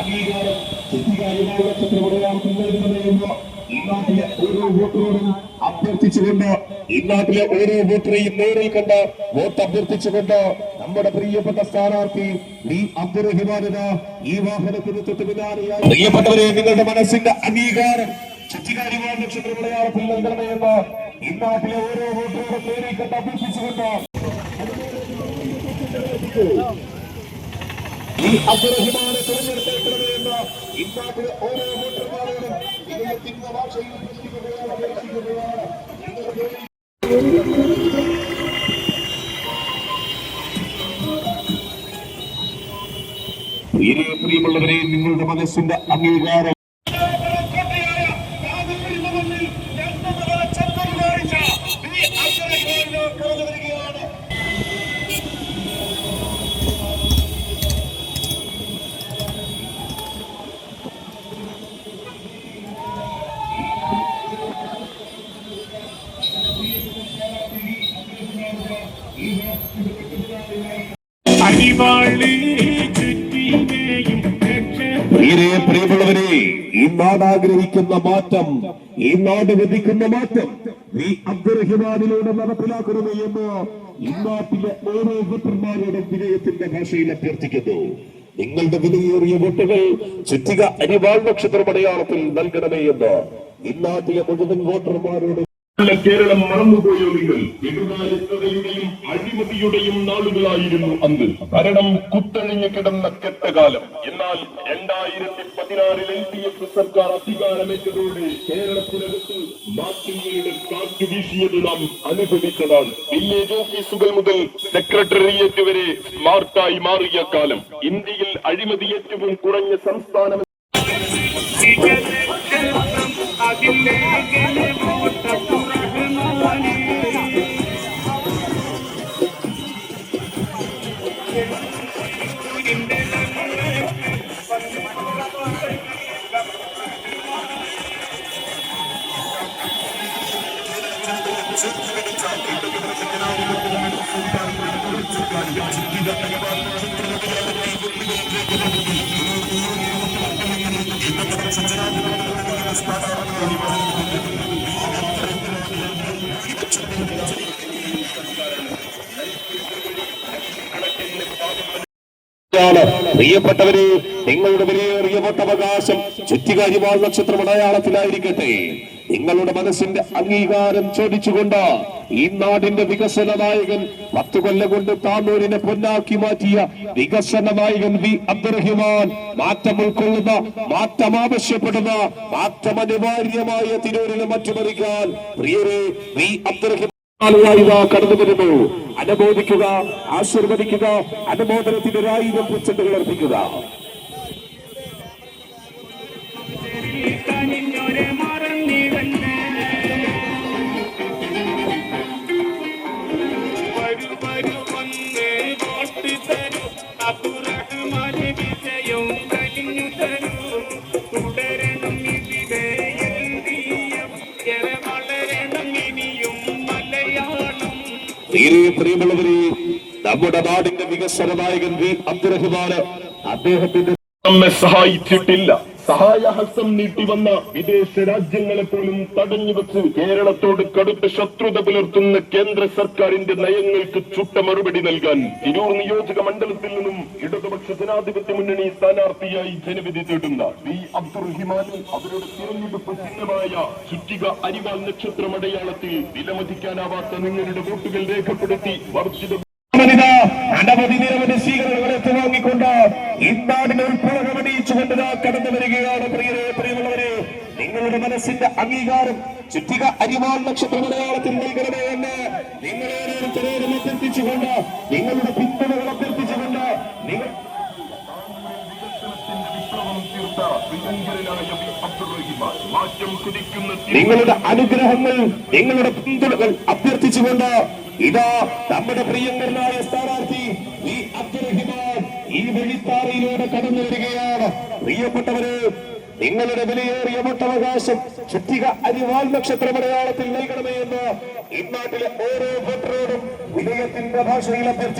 അംഗീകാരം ഈ നാട്ടിലെ ഓരോ വോട്ടറോടും അഭ്യർത്ഥിച്ചുകൊണ്ട് ഈ നാട്ടിലെ ഓരോ വോട്ടറെയും നേരിൽ കണ്ട് വോട്ട് അഭ്യർത്ഥിച്ചുകൊണ്ട് നമ്മുടെ പ്രിയപ്പെട്ട സ്ഥാനാർത്ഥി വി അബ്ദുറഹിമാൻ ഈ വാഹനത്തിന് തൊട്ടുപിന്നാലെയായി പ്രിയപ്പെട്ടവരെ നിങ്ങളുടെ മനസ്സിന്റെ അംഗീകാരം ചുറ്റികാരിമാർ നക്ഷത്ര മലയാളത്തിൽ നൽകണമെന്ന് ഈ നാട്ടിലെ ഓരോ വോട്ടറോടും നേരിൽ കണ്ട് അഭ്യർത്ഥിച്ചുകൊണ്ട് ഈ അബ്ദുറഹിമാനെ തിരഞ്ഞെടുത്തേക്കണമെന്ന് ഈ നാട്ടിലെ ഓരോ വോട്ടർമാരോടും തിരുന്ന ഭാഷയിൽ പ്രിയമുള്ളവരെ നിങ്ങളുടെ മനസ്സിന്റെ അംഗീകാരം പ്രിയമുള്ളവരെ ഈ നാട് ആഗ്രഹിക്കുന്ന മാറ്റം ഈ നാട് വിധിക്കുന്ന മാറ്റം ഈ അബ്ദുറഹിമാനിലൂടെ നടപ്പിലാക്കണമേ എന്ന് ഈ നാട്ടിലെ ഓരോ വോട്ടർമാരുടെ വിനയത്തിന്റെ ഭാഷയിൽ അഭ്യർത്ഥിക്കുന്നു. നിങ്ങളുടെ വിലയേറിയ വോട്ടുകൾ ചുറ്റിക അരിവാൾ നക്ഷത്ര മലയാളത്തിൽ നൽകണമേ എന്ന് ഈ നാട്ടിലെ മുഴുവൻ വോട്ടർമാരോട് കേരളം മറന്നുപോയോ നിങ്ങൾ? എതിർകാലങ്ങളുടെയും അഴിമതിയുടെയും നാളുകളായിരുന്നു അന്ന്. ഭരണം കുത്തഴിഞ്ഞു കിടന്ന കെട്ടകാലം. എന്നാൽ 2016 LDF സർക്കാർ അധികാരമേറ്റതോടെ കേരളത്തിനകത്ത് മാറ്റങ്ങളുടെ കാറ്റു വീശിയത് നാം അനുഭവിച്ചതാണ്. വില്ലേജ് ഓഫീസുകൾ മുതൽ സെക്രട്ടേറിയറ്റ് വരെ സ്മാർട്ടായി മാറിയ കാലം. ഇന്ത്യയിൽ അഴിമതി ഏറ്റവും കുറഞ്ഞ സംസ്ഥാനം. പ്രിയപ്പെട്ടവരെ നിങ്ങളുടെ വിലയേറിയ വോട്ടവകാശം ചുറ്റിക അരിവാൾ നക്ഷത്ര മലയാളത്തിലായിരിക്കട്ടെ. നിങ്ങളുടെ മനസ്സിന്റെ അംഗീകാരം ചോദിച്ചുകൊണ്ട് ഈ നാടിന്റെ വികസന നായകൻ 10 കൊല്ലം കൊണ്ട് താന്നൂരിനെ പൊന്നാക്കി മാറ്റിയ വികസന നായകൻ വി അബ്ദുറഹിമാൻ മാറ്റം ഉൾക്കൊള്ളുന്ന, മാറ്റം ആവശ്യപ്പെടുന്ന, മാറ്റം അനിവാര്യമായ തിരൂരിനെ മറ്റുമറിക്കാൻ പ്രിയരെ വി അബ്ദുറഹിമാൻ കടന്നു വരുന്നു. അനുമോദിക്കുക, ആശീർവദിക്കുക, അനുമോദനത്തിന് 1000 പൂച്ചെണ്ടുകൾ അർപ്പിക്കുക. പ്രിയമുള്ളവരെ നമ്മുടെ നാടിന്റെ വികസന നായകൻ വി അബ്ദുറഹിമാൻ അദ്ദേഹത്തിന്റെ നമ്മെ സഹായിച്ചിട്ടില്ല. സഹായഹസ്തം നീട്ടി വന്ന വിദേശ രാജ്യങ്ങളെ പോലും തടഞ്ഞുവെച്ച് കേരളത്തോട് കടുത്ത ശത്രുത പുലർത്തുന്ന കേന്ദ്ര സർക്കാരിന്റെ നയങ്ങൾക്ക് ചുട്ട മറുപടി നൽകാൻ തിരൂർ നിയോജക മണ്ഡലത്തിൽ നിന്നും ഇടതുപക്ഷ ജനാധിപത്യ മുന്നണി സ്ഥാനാർത്ഥിയായി ജനവിധി തേടുന്ന വി അബ്ദുറഹിമാന് അവരുടെ തിരഞ്ഞെടുപ്പ് ചിഹ്നമായ ചുറ്റിക അരിവാൾ നക്ഷത്ര അടയാളത്തിൽ വിലമതിക്കാനാവാത്ത നിങ്ങളുടെ വോട്ടുകൾ രേഖപ്പെടുത്തി വർദ്ധിത അനവധി നിരവധി സ്വീകരണങ്ങൾ ഏറ്റുവാങ്ങിക്കൊണ്ട് ഈ നാടിനെ ഉൾപ്പുളകമണിയിച്ചുകൊണ്ട് കടന്നു വരികയാണ്. പ്രിയമുള്ളവരെ നിങ്ങളുടെ മനസ്സിന്റെ അംഗീകാരം ചുറ്റിക അരിവാൾ നക്ഷത്ര മലയാളത്തിൽ നൽകണമേ എന്ന് നിങ്ങളോരോരുത്തരോടും അഭ്യർത്ഥിച്ചുകൊണ്ട്, നിങ്ങളുടെ പിന്തുണകൾ അഭ്യർത്ഥിച്ചുകൊണ്ട്, നിങ്ങളുടെ അനുഗ്രഹങ്ങൾ, നിങ്ങളുടെ പിന്തുണകൾ അഭ്യർത്ഥിച്ചുകൊണ്ട് ഇതാ നമ്മുടെ പ്രിയങ്കരനായ സ്ഥാനാർത്ഥി വി അബ്ദുറഹിമാൻ ഈ വെളിത്താറയിലൂടെ കടന്നു വരികയാണ്. പ്രിയപ്പെട്ടവര് നിങ്ങളുടെ വിലയേറിയ വോട്ടവകാശം ചുറ്റിക അരിവാൾ നക്ഷത്ര മലയാളത്തിൽ നൽകണമേ എന്ന് ഈ നാട്ടിലെ ഓരോ വോട്ടറോടും വിനയത്തിന്റെ ഭാഷയിൽ അഭ്യർത്ഥിക്കുന്നു.